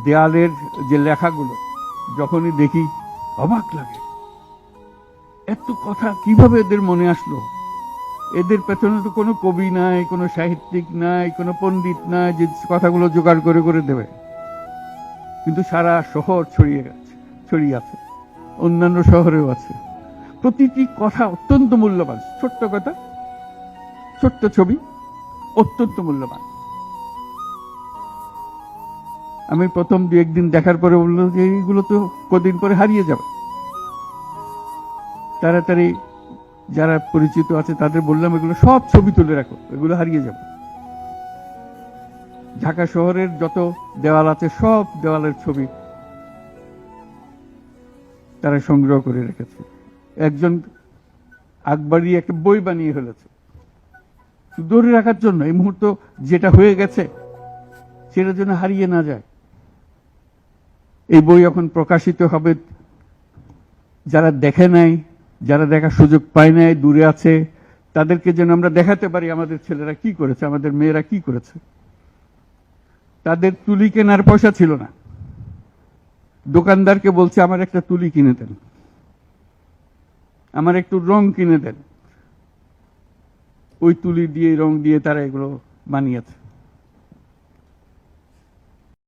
দেয়ালের যে লেখাগুলো যখনই দেখি অবাক লাগে, এত কথা কিভাবে এদের মনে আসলো। এদের পেছনে তো কোনো কবি নাই, কোনো সাহিত্যিক নাই, কোনো পণ্ডিত নাই যে কথাগুলো জোগাড় করে করে দেবে। কিন্তু সারা শহর ছড়িয়ে আছে, অন্যান্য শহরেও আছে। প্রতিটি কথা অত্যন্ত মূল্যবান, ছোট্ট কথা, ছোট্ট ছবি, অত্যন্ত মূল্যবান। আমি প্রথম দু একদিন দেখার পরে বললো যে এইগুলো তো কদিন পরে হারিয়ে যাবে। তাড়াতাড়ি যারা পরিচিত আছে তাদের বললাম এগুলো সব ছবি তুলে রাখো, এগুলো হারিয়ে যাবে। ঢাকা শহরের যত দেওয়াল আছে সব দেওয়ালের ছবি তারা সংগ্রহ করে রেখেছে। একজন আকবরী একটা বই বানিয়ে ফেলেছে ধরে রাখার জন্য, এই মুহূর্ত যেটা হয়ে গেছে সেটা যেন হারিয়ে না যায়। এই বই এখন প্রকাশিত হবে, যারা দেখে নাই, যারা দেখার সুযোগ পায় নাই, দূরে আছে, তাদেরকে যেন আমরা দেখাতে পারি আমাদের ছেলেরা কি করেছে, আমাদের মেয়েরা কি করেছে। তাদের তুলি কেনার পয়সা ছিল না, দোকানদারকে বলছে আমার একটা তুলি কিনে দেন, আমার একটু রং কিনে দেন। ওই তুলি দিয়ে রং দিয়ে তারা এগুলো বানিয়েছে।